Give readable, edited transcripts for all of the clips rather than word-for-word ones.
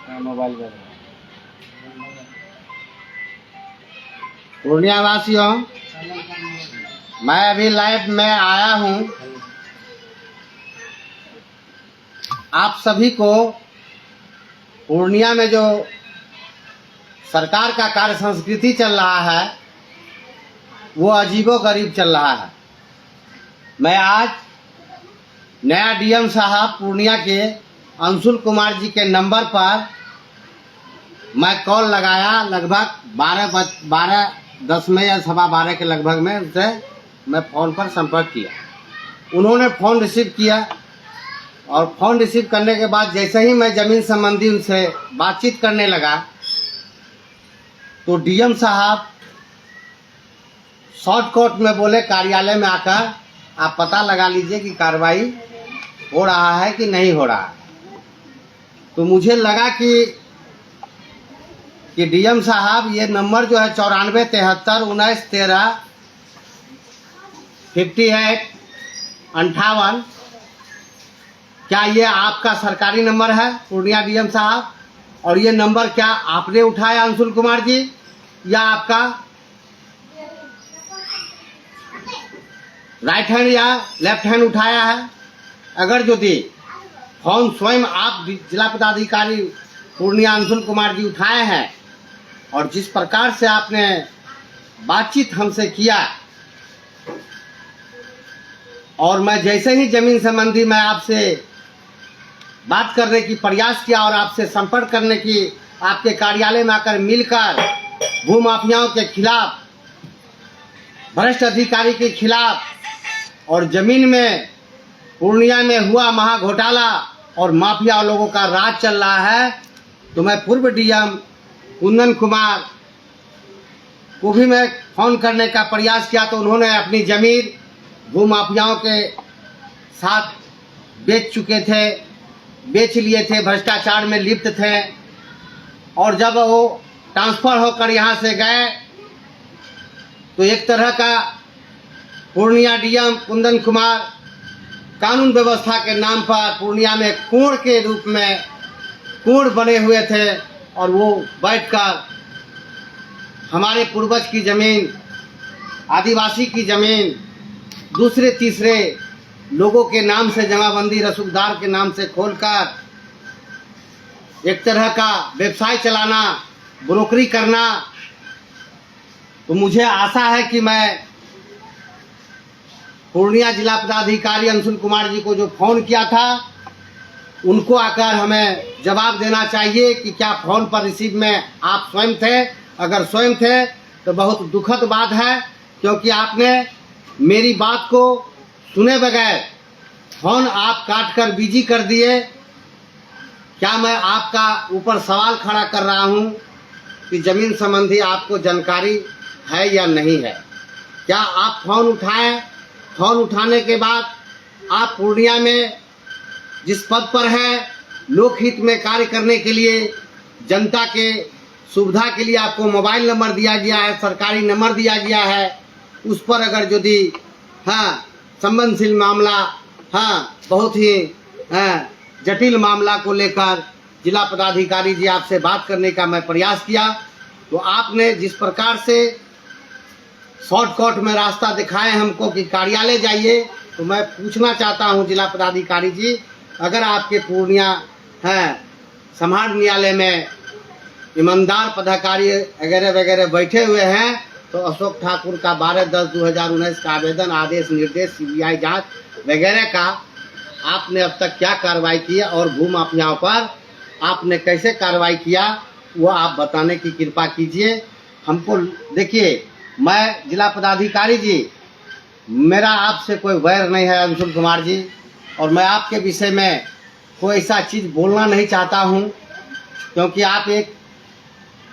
Mobile कर पूर्णिया वासियों, मैं अभी लाइव में आया हूँ आप सभी को। पूर्णिया में जो सरकार का कार्य संस्कृति चल रहा है वो अजीबोगरीब चल रहा है। मैं आज नया डीएम साहब पूर्णिया के अंशुल कुमार जी के नंबर पर मैं कॉल लगाया। लगभग 12:10 में या 12:15 के लगभग में उनसे मैं फ़ोन पर संपर्क किया। उन्होंने फ़ोन रिसीव किया और फ़ोन रिसीव करने के बाद जैसे ही मैं ज़मीन संबंधी उनसे बातचीत करने लगा तो डीएम साहब शॉर्टकट में बोले, कार्यालय में आकर आप पता लगा लीजिए कि कार्रवाई हो रहा है कि नहीं हो रहा। तो मुझे लगा कि डीएम साहब ये नंबर जो है 94 73 19 13 58 58, क्या ये आपका सरकारी नंबर है पूर्णिया डीएम साहब? और ये नंबर क्या आपने उठाया अंशुल कुमार जी या आपका राइट हैंड या लेफ्ट हैंड उठाया है? अगर यदि फोन स्वयं आप जिला पदाधिकारी पूर्णिया अंशुल कुमार जी उठाए हैं और जिस प्रकार से आपने बातचीत हमसे किया और मैं जैसे ही जमीन संबंधी मैं आपसे बात करने की प्रयास किया और आपसे संपर्क करने की आपके कार्यालय में आकर मिलकर भूमाफियाओं के खिलाफ, भ्रष्ट अधिकारी के खिलाफ और जमीन में पूर्णिया में हुआ महाघोटाला और माफिया लोगों का राज चल रहा है, तो मैं पूर्व डीएम कुंदन कुमार को भी मैं फ़ोन करने का प्रयास किया तो उन्होंने अपनी ज़मीन भूमाफियाओं के साथ बेच लिए थे, भ्रष्टाचार में लिप्त थे। और जब वो ट्रांसफ़र होकर यहाँ से गए तो एक तरह का पूर्णिया डीएम कुंदन कुमार कानून व्यवस्था के नाम पर पूर्णिया में कोढ़ के रूप में कोढ़ बने हुए थे और वो बैठकर हमारे पूर्वज की ज़मीन, आदिवासी की ज़मीन दूसरे तीसरे लोगों के नाम से जमाबंदी रसूखदार के नाम से खोलकर एक तरह का व्यवसाय चलाना, ब्रोकरी करना। तो मुझे आशा है कि मैं पूर्णिया जिला पदाधिकारी अंशुल कुमार जी को जो फ़ोन किया था उनको आकर हमें जवाब देना चाहिए कि क्या फ़ोन पर रिसीव में आप स्वयं थे। अगर स्वयं थे तो बहुत दुखद बात है, क्योंकि आपने मेरी बात को सुने बगैर फ़ोन आप काट कर बिजी कर दिए। क्या मैं आपका ऊपर सवाल खड़ा कर रहा हूं कि ज़मीन संबंधी आपको जानकारी है या नहीं है? क्या आप फ़ोन उठाएं? फ़ोन उठाने के बाद आप पूर्णिया में जिस पद पर है, लोकहित में कार्य करने के लिए, जनता के सुविधा के लिए आपको मोबाइल नंबर दिया गया है, सरकारी नंबर दिया गया है, उस पर अगर यदि संवेदनशील मामला, बहुत ही जटिल मामला को लेकर जिला पदाधिकारी जी आपसे बात करने का मैं प्रयास किया, तो आपने जिस प्रकार से शॉर्टकट में रास्ता दिखाए हमको कि कार्यालय जाइए, तो मैं पूछना चाहता हूं जिला पदाधिकारी जी, अगर आपके पूर्णिया समाहरण न्यायालय में ईमानदार पदाधिकारी वगैरह वगैरह बैठे हुए हैं, तो अशोक ठाकुर का 12/10/2019 का आवेदन, आदेश, निर्देश, सीबीआई जांच वगैरह का आपने अब तक क्या कार्रवाई की और भूमाफियाओं पर आपने कैसे कार्रवाई किया, वो आप बताने की कृपा कीजिए हमको। देखिए, मैं जिला पदाधिकारी जी, मेरा आपसे कोई वैर नहीं है अंशुल कुमार जी, और मैं आपके विषय में कोई ऐसा चीज़ बोलना नहीं चाहता हूं, क्योंकि आप एक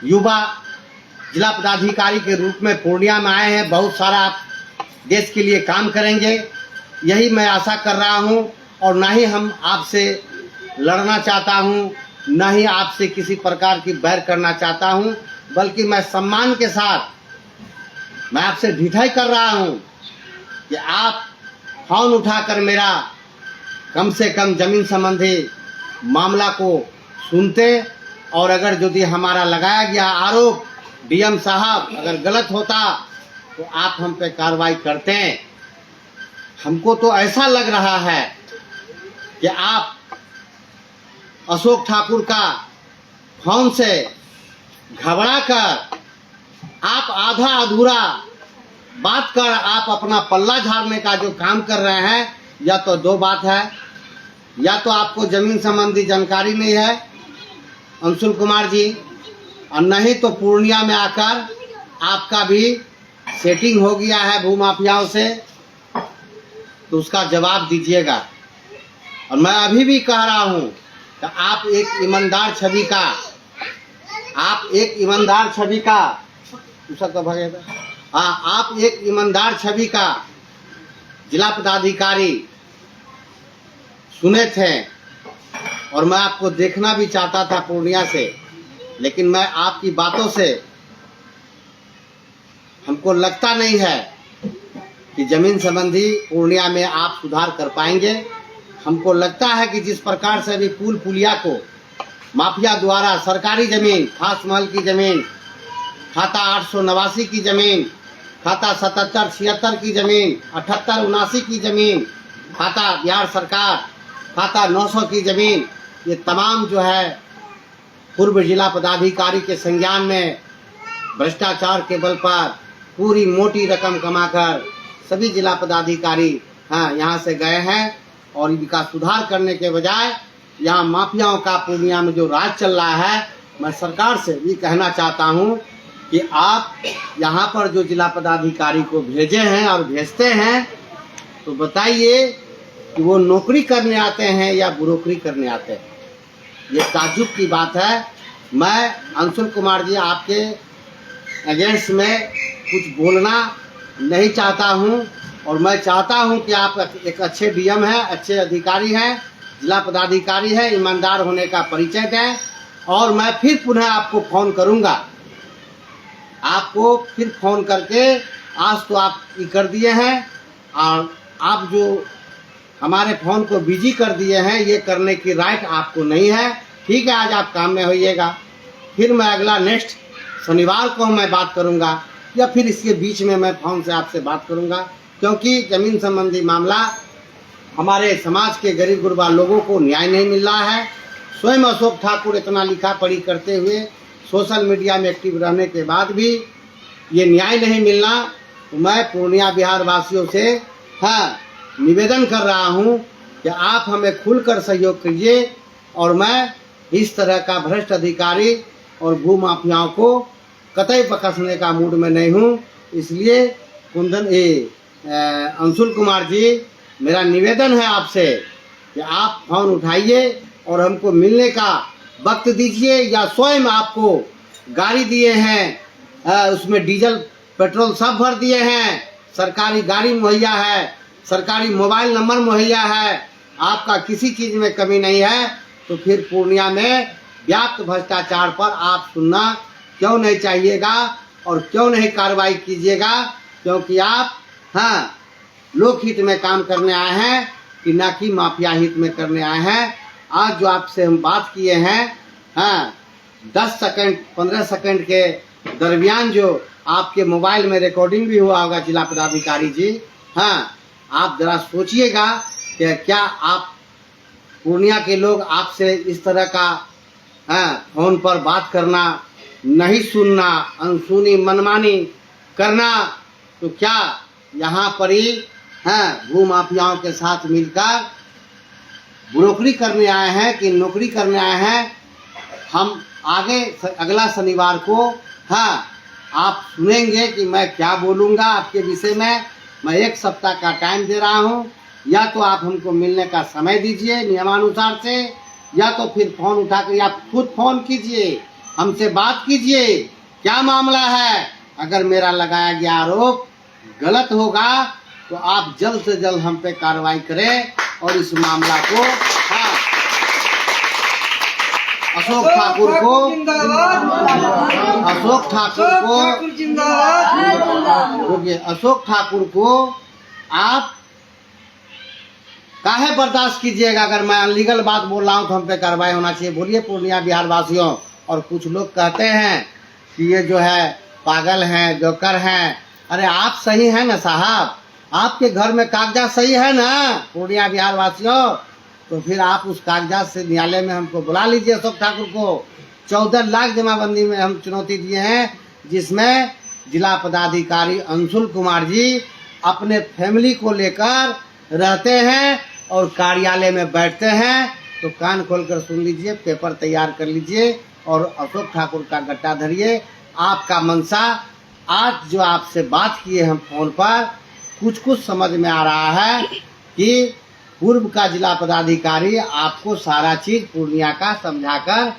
युवा जिला पदाधिकारी के रूप में पूर्णिया में आए हैं। बहुत सारा आप देश के लिए काम करेंगे, यही मैं आशा कर रहा हूं। और ना ही हम आपसे लड़ना चाहता हूं, ना ही आपसे किसी प्रकार की बैर करना चाहता हूं, बल्कि मैं सम्मान के साथ मैं आपसे ढिठाई कर रहा हूं कि आप फ़ोन उठाकर मेरा कम से कम ज़मीन संबंधी मामला को सुनते और अगर यदि हमारा लगाया गया आरोप डीएम साहब अगर गलत होता तो आप हम पे कार्रवाई करते हैं। हमको तो ऐसा लग रहा है कि आप अशोक ठाकुर का फोन से घबरा कर आप आधा अधूरा बात कर आप अपना पल्ला झाड़ने का जो काम कर रहे हैं, या तो दो बात है, या तो आपको जमीन संबंधी जानकारी नहीं है अंशुल कुमार जी, और नहीं तो पूर्णिया में आकर आपका भी सेटिंग हो गया है भूमाफियाओं से, तो उसका जवाब दीजिएगा। और मैं अभी भी कह रहा हूं कि आप एक ईमानदार छवि का आप एक ईमानदार छवि का जिला पदाधिकारी सुने थे, और मैं आपको देखना भी चाहता था पूर्णिया से, लेकिन मैं आपकी बातों से हमको लगता नहीं है कि जमीन संबंधी पूर्णिया में आप सुधार कर पाएंगे। हमको लगता है कि जिस प्रकार से अभी पुल पुलिया को माफिया द्वारा सरकारी जमीन, खास महल की जमीन, खाता 889 की जमीन, खाता 77-76 की जमीन, 78-79 की जमीन, खाता बिहार सरकार, खाता 900 की जमीन, ये तमाम जो है पूर्व जिला पदाधिकारी के संज्ञान में भ्रष्टाचार के बल पर पूरी मोटी रकम कमाकर सभी जिला पदाधिकारी यहाँ से गए हैं, और इनका सुधार करने के बजाय यहाँ माफियाओं का पूर्णिया में जो राज चल रहा है, मैं सरकार से भी कहना चाहता हूँ कि आप यहाँ पर जो जिला पदाधिकारी को भेजे हैं और भेजते हैं, तो बताइए कि वो नौकरी करने आते हैं या बुरोकरी करने आते हैं। ये ताज्जुब की बात है। मैं अंशुल कुमार जी आपके अगेंस्ट में कुछ बोलना नहीं चाहता हूँ, और मैं चाहता हूँ कि आप एक अच्छे डीएम हैं, अच्छे अधिकारी हैं, जिला पदाधिकारी हैं, ईमानदार होने का परिचय दें, और मैं फिर पुनः आपको फ़ोन करूँगा। आपको फिर फ़ोन करके, आज तो आप ये कर दिए हैं, और आप जो हमारे फ़ोन को बिजी कर दिए हैं, ये करने की राइट आपको नहीं है। ठीक है, आज आप काम में होइएगा, फिर मैं अगला नेक्स्ट शनिवार को मैं बात करूंगा, या फिर इसके बीच में मैं फ़ोन से आपसे बात करूंगा, क्योंकि ज़मीन संबंधी मामला हमारे समाज के गरीब गुरबा लोगों को न्याय नहीं मिल रहा है। स्वयं अशोक ठाकुर इतना लिखा पढ़ी करते हुए सोशल मीडिया में एक्टिव रहने के बाद भी ये न्याय नहीं मिलना, तो मैं पूर्णिया बिहार वासियों से निवेदन कर रहा हूँ कि आप हमें खुलकर सहयोग कीजिए, और मैं इस तरह का भ्रष्ट अधिकारी और भूमाफियाओं को कतई पकड़ने का मूड में नहीं हूँ। इसलिए अंशुल कुमार जी, मेरा निवेदन है आपसे कि आप फ़ोन उठाइए और हमको मिलने का वक्त दीजिए, या स्वयं आपको गाड़ी दिए हैं, उसमें डीजल पेट्रोल सब भर दिए हैं, सरकारी गाड़ी मुहैया है, सरकारी मोबाइल नंबर मुहैया है, आपका किसी चीज़ में कमी नहीं है, तो फिर पूर्णिया में व्याप्त भ्रष्टाचार पर आप सुनना क्यों नहीं चाहिएगा, और क्यों नहीं कार्रवाई कीजिएगा, क्योंकि आप लोकहित में काम करने आए हैं कि ना कि माफिया हित में करने आए हैं। आज जो आपसे हम बात किए हैं 10 सेकंड 15 सेकंड के दरमियान जो आपके मोबाइल में रिकॉर्डिंग भी हुआ होगा जिला पदाधिकारी जी, आप जरा सोचिएगा कि क्या आप पूर्णिया के लोग आपसे इस तरह का फोन पर बात करना, नहीं सुनना, अनसुनी मनमानी करना, तो क्या यहाँ पर ही भूमाफियाओं के साथ मिलकर बुरोकरी करने आए हैं कि नौकरी करने आए हैं? हम आगे अगला शनिवार को आप सुनेंगे कि मैं क्या बोलूँगा आपके विषय में। मैं 1 सप्ताह का टाइम दे रहा हूँ, या तो आप हमको मिलने का समय दीजिए नियमानुसार से, या तो फिर फ़ोन उठाकर आप खुद फ़ोन कीजिए, हमसे बात कीजिए, क्या मामला है। अगर मेरा लगाया गया आरोप गलत होगा तो आप जल्द से जल्द हम पे कार्रवाई करें, और इस मामला को अशोक ठाकुर को आप काहे बर्दाश्त कीजिएगा। अगर मैं अनलीगल बात बोल रहा हूँ तो हम पे कार्रवाई होना चाहिए। बोलिए पूर्णिया बिहार वासियों। और कुछ लोग कहते हैं कि ये जो है पागल हैं, जोकर हैं। अरे आप सही हैं ना साहब, आपके घर में कागजात सही है ना पूर्णिया बिहार वासियों, तो फिर आप उस कागजात से न्यायालय में हमको बुला लीजिए। अशोक ठाकुर को 14 लाख जमाबंदी में हम चुनौती दिए हैं, जिसमें जिला पदाधिकारी अंशुल कुमार जी अपने फैमिली को लेकर रहते हैं और कार्यालय में बैठते हैं। तो कान खोलकर सुन लीजिए, पेपर तैयार कर लीजिए और अशोक ठाकुर का गट्टा धरिए। आपका मनसा आज जो आपसे बात किए हम फोन पर, कुछ समझ में आ रहा है कि पूर्व का जिला पदाधिकारी आपको सारा चीज पूर्णिया का समझाकर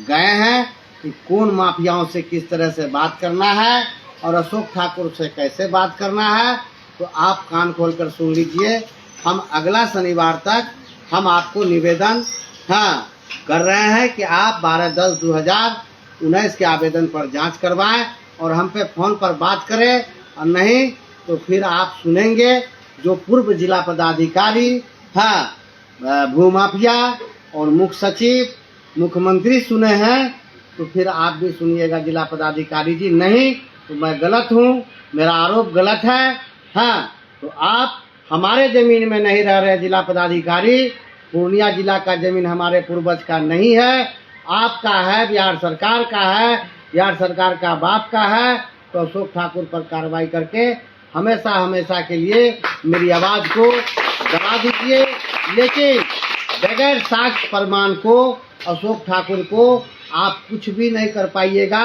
गए हैं कि कौन माफियाओं से किस तरह से बात करना है और अशोक ठाकुर से कैसे बात करना है। तो आप कान खोलकर सुन लीजिए। हम अगला शनिवार तक हम आपको निवेदन कर रहे हैं कि आप 12/10/2019 के आवेदन पर जांच करवाएं और हम पे फोन पर बात करें, और नहीं तो फिर आप सुनेंगे जो पूर्व जिला पदाधिकारी भूमाफिया और मुख्य सचिव, मुख्यमंत्री सुने हैं, तो फिर आप भी सुनिएगा जिला पदाधिकारी जी। नहीं तो मैं गलत हूँ, मेरा आरोप गलत है। तो आप हमारे जमीन में नहीं रह रहे जिला पदाधिकारी, पूर्णिया जिला का जमीन हमारे पूर्वज का नहीं है, आपका है, बिहार सरकार का है, बिहार सरकार का बाप का है। तो अशोक ठाकुर पर कार्रवाई करके हमेशा हमेशा के लिए मेरी आवाज़ को दबा दीजिए। लेकिन बगैर साक्ष्य प्रमाण को अशोक ठाकुर को आप कुछ भी नहीं कर पाइएगा,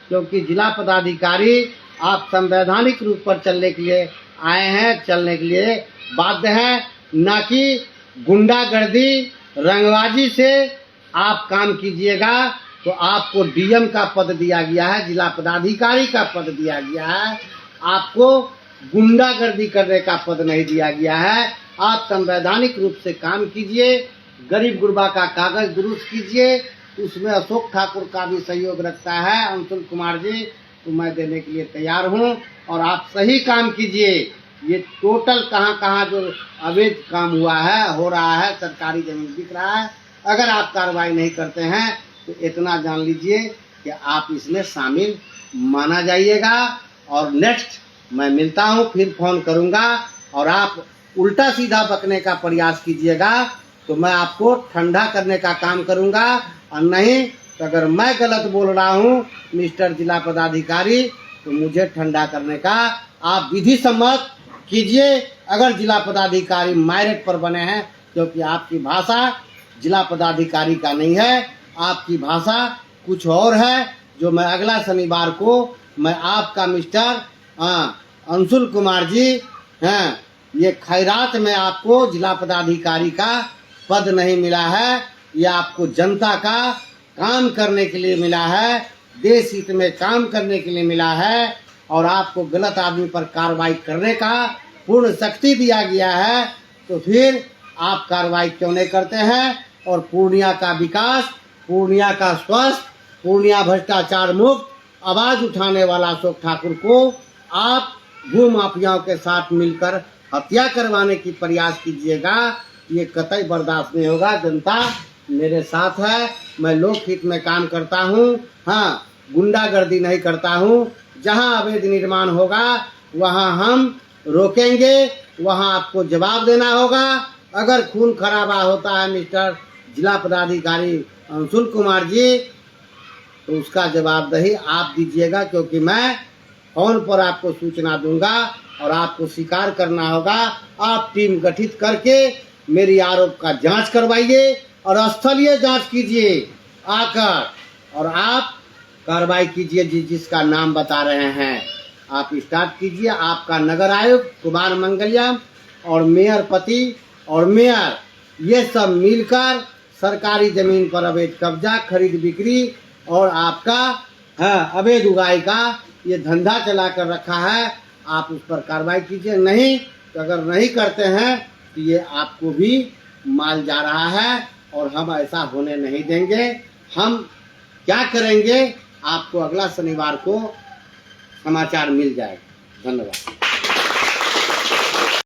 क्योंकि जिला पदाधिकारी आप संवैधानिक रूप पर चलने के लिए आए हैं, चलने के लिए बाध्य हैं, ना कि गुंडागर्दी रंगबाजी से आप काम कीजिएगा। तो आपको डीएम का पद दिया गया है, जिला पदाधिकारी का पद दिया गया है, आपको गुंडागर्दी करने का पद नहीं दिया गया है। आप संवैधानिक रूप से काम कीजिए, गरीब गुरबा का कागज दुरुस्त कीजिए, उसमें अशोक ठाकुर का भी सहयोग रखता है अंशुल कुमार जी, तो मैं देने के लिए तैयार हूं। और आप सही काम कीजिए। ये टोटल कहाँ जो अवैध काम हुआ है, हो रहा है, सरकारी जमीन बिक रहा है, अगर आप कार्रवाई नहीं करते हैं तो इतना जान लीजिए कि आप इसमें शामिल माना जाइएगा। और नेक्स्ट मैं मिलता हूं, फिर फोन करूंगा और आप उल्टा सीधा बकने का प्रयास कीजिएगा तो मैं आपको ठंडा करने का काम करूंगा। और नहीं तो अगर मैं गलत बोल रहा हूं मिस्टर जिला पदाधिकारी, तो मुझे ठंडा करने का आप विधि सम्मत कीजिए। अगर जिला पदाधिकारी मैरिट पर बने हैं, क्योंकि आपकी भाषा जिला पदाधिकारी का नहीं है, आपकी भाषा कुछ और है, जो मैं अगला शनिवार को मैं आपका मिस्टर अंशुल कुमार जी ये खैरात में आपको जिला पदाधिकारी का पद नहीं मिला है, ये आपको जनता का काम करने के लिए मिला है, देश हित में काम करने के लिए मिला है, और आपको गलत आदमी पर कार्रवाई करने का पूर्ण शक्ति दिया गया है। तो फिर आप कार्रवाई क्यों नहीं करते हैं? और पूर्णिया का विकास, पूर्णिया का स्वस्थ, पूर्णिया भ्रष्टाचार मुक्त आवाज उठाने वाला अशोक ठाकुर को आप भू माफियाओं के साथ मिलकर हत्या करवाने की प्रयास कीजिएगा, ये कतई बर्दाश्त नहीं होगा। जनता मेरे साथ है, मैं लोकहित में काम करता हूँ, गुंडागर्दी नहीं करता हूँ। जहाँ अवैध निर्माण होगा वहाँ हम रोकेंगे, वहाँ आपको जवाब देना होगा। अगर खून खराबा होता है मिस्टर जिला पदाधिकारी अंशुल कुमार जी, तो उसका जवाबदेही आप दीजिएगा, क्योंकि मैं फोन पर आपको सूचना दूंगा और आपको स्वीकार करना होगा। आप टीम गठित करके मेरी आरोप का जांच करवाइए और स्थलीय जांच कीजिए आकर, और आप कार्रवाई कीजिए जिसका नाम बता रहे हैं आप स्टार्ट कीजिए। आपका नगर आयुक्त कुमार मंगलम और मेयर पति और मेयर, ये सब मिलकर सरकारी जमीन पर अवैध कब्जा, खरीद बिक्री और आपका अवैध उगाई का ये धंधा चला कर रखा है। आप उस पर कार्रवाई कीजिए, नहीं तो अगर नहीं करते हैं तो ये आपको भी माल जा रहा है और हम ऐसा होने नहीं देंगे। हम क्या करेंगे आपको अगला शनिवार को समाचार मिल जाएगा। धन्यवाद।